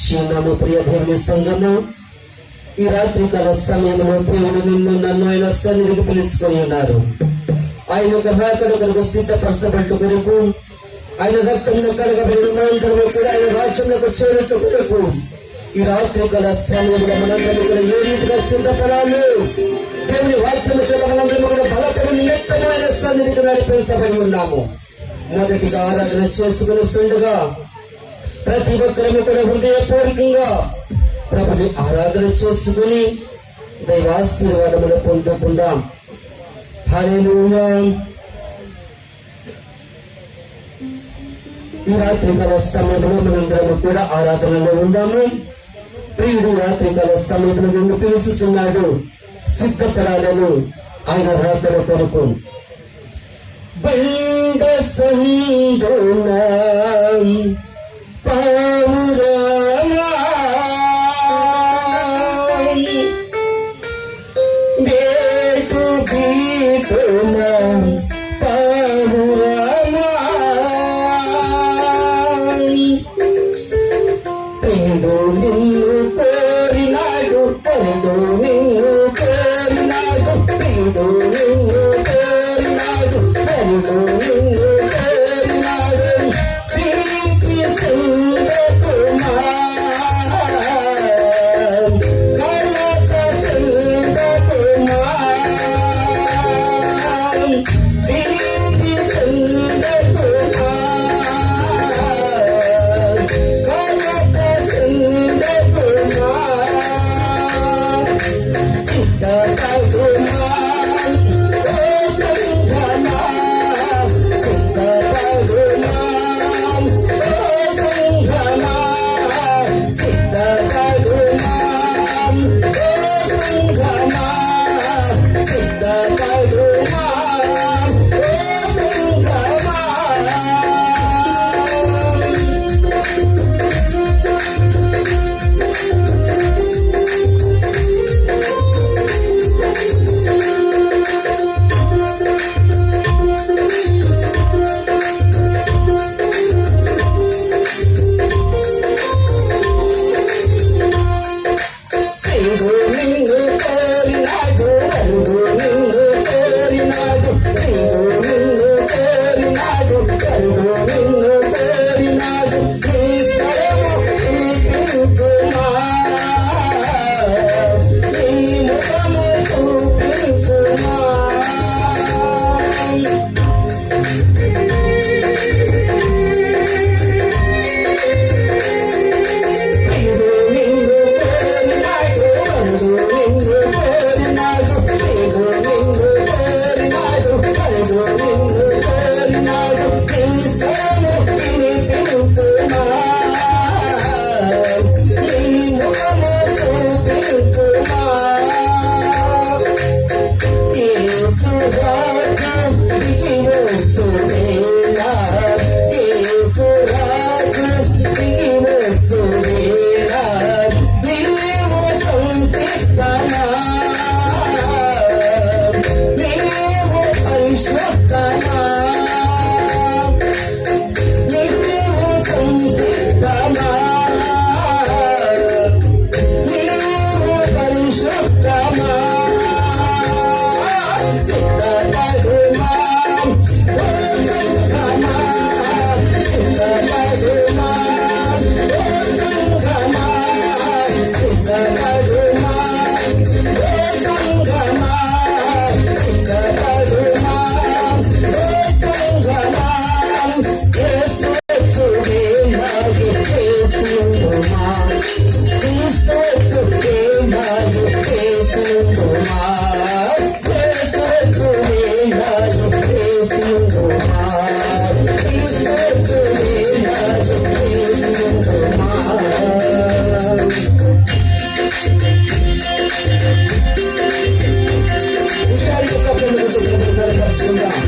చిన్నాము ప్రియ దేవుని సంఘము, ఈ రాత్రికాల సమయంలో దేవుడు నిన్ను నన్ను ఆయన సన్నిధికి పిలుచుకొని ఉన్నారు. ఆయన ఒక రాకడ కొరకు సిద్ధపరచబట్టు కొరకు, ఆయన రక్తంలో కడగబడిన మనందరము కూడా ఆయన రాజ్యంలోకి చేరుట కొరకు ఈ రాత్రికాల సమయంలో మనందరూ కూడా ఏ రీతిగా సిద్ధపడాలి, దేవుని వాక్యము చేత మనందరూ కూడా బలపడి నిమిత్తము ఆయన సన్నిధికి నడిపించబడి ఉన్నాము. మొదటిగా ఆరాధన చేసుకుని సుండగా ప్రతి ఒక్కరము కూడా హృదయపూర్వకంగా ప్రభుని ఆరాధన చేసుకుని దైవాశీర్వాదములు పొందుకుందాం. హల్లెలూయా. ఈ రాత్రికాల సమయంలో మనందరము కూడా ఆరాధనలో ఉందాము. ప్రియుడు రాత్రికాల సమయంలో నిన్ను పిలుస్తున్నాడు, సిద్ధపడాలను ఆయన రాకడ కొరకు. బండ సందున పావురామా బేటు బీటున పావురామా ప్రియుడు నిన్ను కోరినాడు, ప్రియుడు నిన్ను కోరినాడు, ప్రియుడు నిన్ను కోరినాడు, ప్రియుడు నిన్ను కోరినాడు. ప్రీతి సుందకుమార్ కలక సుందకుమార్, ప్రీతి సుందకుమార్ కలక సుందకుమార్, సిద్ధపడుమార్ ఓ సంఘమా, సిద్ధపడుమార్ ఓ సంఘమా, సిద్ధపడుమార్ ఓ సంఘమా, సిద్ధపడుమార్ ఓ సంఘమా. ప్రియుడు నిన్ను కోరినాడు, వరుడు నిన్ను కోరినాడు, ప్రియుడు నిన్ను కోరినాడు, వరుడు నిన్ను కోరినాడు. నీ స్వరము వినిపించుమా, నీ ముఖము చూపించుమా. ప్రియుడు నిన్ను కోరినాడు, వరుడు నిన్ను కోరినాడు, ప్రియుడు నిన్ను కోరినాడు, వరుడు నిన్ను కోరినాడు. నీ స్వరము వినిపించుమా, నీ ముఖము చూపించుమా. యేసు రాజు దిగివచ్చు వేళ, యేసు రాజు దిగివచ్చు వేళ, నీవు సంసిద్ధమా, నీవు పరిశుద్ధమా, నీవు సంసిద్ధమా, నీవు పరిశుద్ధమా. సిద్ధపడుమా ఓ సంఘమా, సిద్ధపడుమా ఓ సంఘమా, సిద్ధపడుమా ఓ సంఘమా, సిద్ధపడుమా ఓ సంఘమా. యేసు యేసువేలాగే యేసుందుమా, క్రీస్తు యేసువేలాగే యేసుందుమా, యేసు యేసువేలాగే యేసుందుమా, క్రీస్తు యేసువేలాగే యేసుందుమా. విషయాలు కలుసుకుందాం.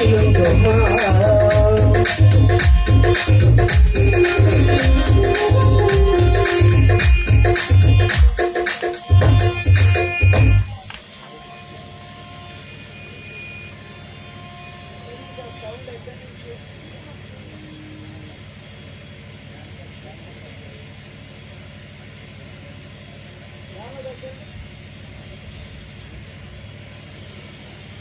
ఆశీర్వదించుమా.